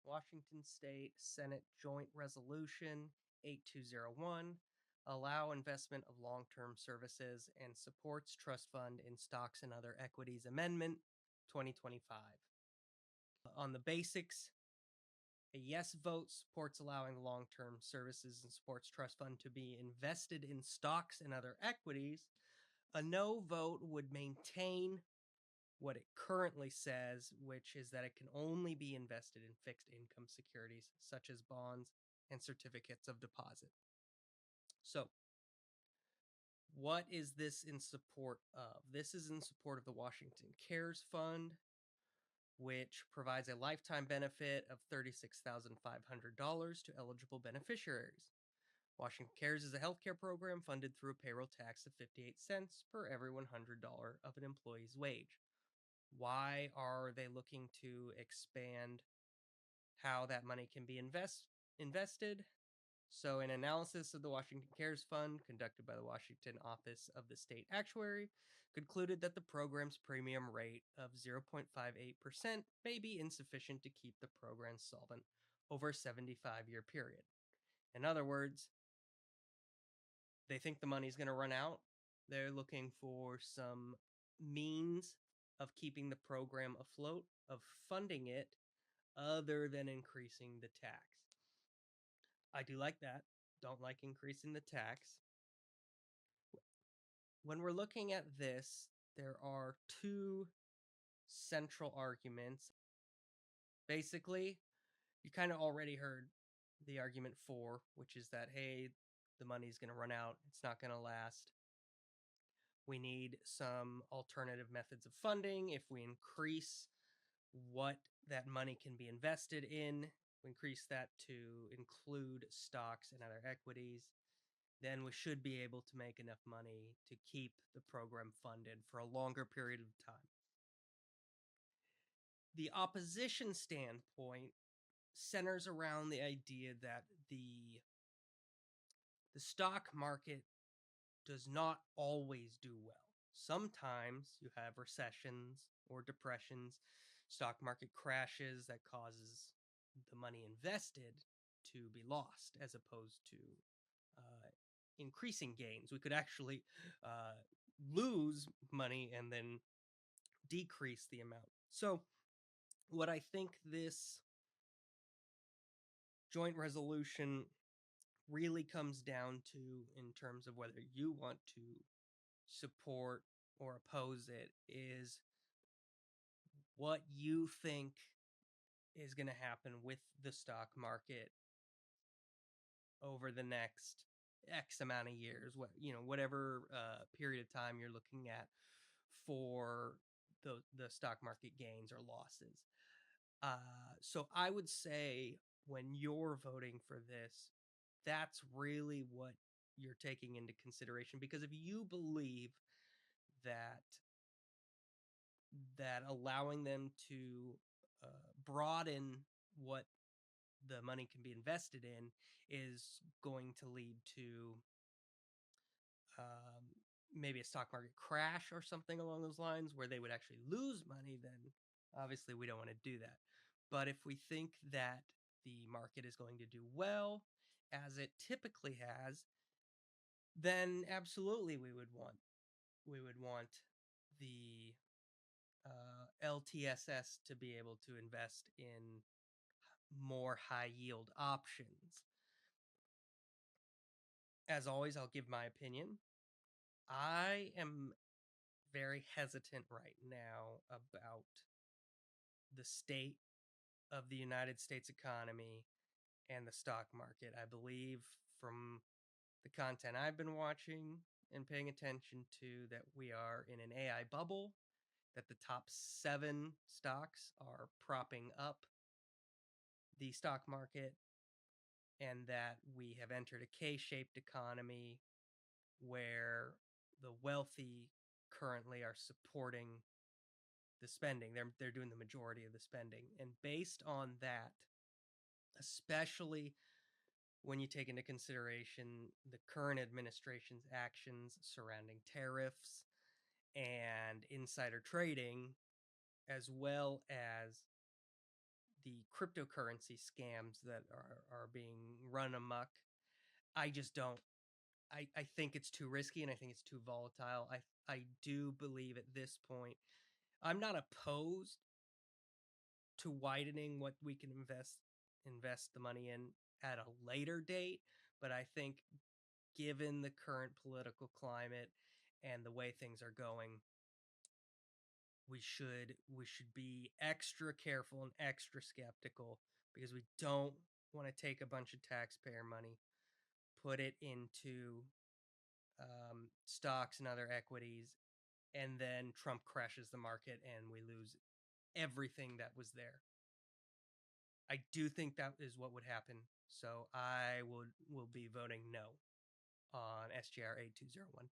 Washington State Senate Joint Resolution 8201, allow investment of long-term services and supports trust fund in stocks and other equities amendment 2025. On the basics, a yes vote supports allowing long-term services and supports trust fund to be invested in stocks and other equities. A no vote would maintain what it currently says, which is that it can only be invested in fixed income securities such as bonds and certificates of deposit. So, what is this in support of? This is in support of the Washington Cares Fund, which provides a lifetime benefit of $36,500 to eligible beneficiaries. Washington Cares is a healthcare program funded through a payroll tax of 58 cents per every $100 of an employee's wage. Why are they looking to expand how that money can be invested? So, an analysis of the Washington Cares Fund conducted by the Washington Office of the State Actuary concluded that the program's premium rate of 0.58% may be insufficient to keep the program solvent over a 75-year period. In other words, they think the money's going to run out. They're looking for some means of keeping the program afloat, of funding it, other than increasing the tax. I do like that. Don't like increasing the tax. When we're looking at this, there are two central arguments. Basically, you kind of already heard the argument for, which is that, hey, the money's going to run out, it's not going to last. We need some alternative methods of funding. If we increase what that money can be invested in, we increase that to include stocks and other equities, then we should be able to make enough money to keep the program funded for a longer period of time. The opposition standpoint centers around the idea that the stock market does not always do well. Sometimes you have recessions or depressions, stock market crashes that causes the money invested to be lost as opposed to increasing gains. We could actually lose money and then decrease the amount. So, what I think this joint resolution really comes down to, in terms of whether you want to support or oppose it, is what you think is going to happen with the stock market over the next X amount of years, whatever period of time you're looking at for the stock market gains or losses. So I would say when you're voting for this, that's really what you're taking into consideration, because if you believe that allowing them to broaden what the money can be invested in is going to lead to maybe a stock market crash or something along those lines where they would actually lose money, then obviously we don't want to do that. But if we think that the market is going to do well, as it typically has, then absolutely we would want the LTSS to be able to invest in more high yield options. As always, I'll give my opinion. I am very hesitant right now about the state of the United States economy and the stock market. I believe, from the content I've been watching and paying attention to, that we are in an AI bubble, that the top 7 stocks are propping up the stock market, and that we have entered a K-shaped economy where the wealthy currently are supporting the spending. They're doing the majority of the spending. And based on that, especially when you take into consideration the current administration's actions surrounding tariffs and insider trading, as well as the cryptocurrency scams that are being run amok. I just don't. I think it's too risky and I think it's too volatile. I do believe at this point I'm not opposed to widening what we can invest the money in at a later date, but I think given the current political climate and the way things are going, we should be extra careful and extra skeptical because we don't want to take a bunch of taxpayer money, put it into stocks and other equities, and then Trump crashes the market and we lose everything that was there. I do think that is what would happen, so I will be voting no on SGR 8201.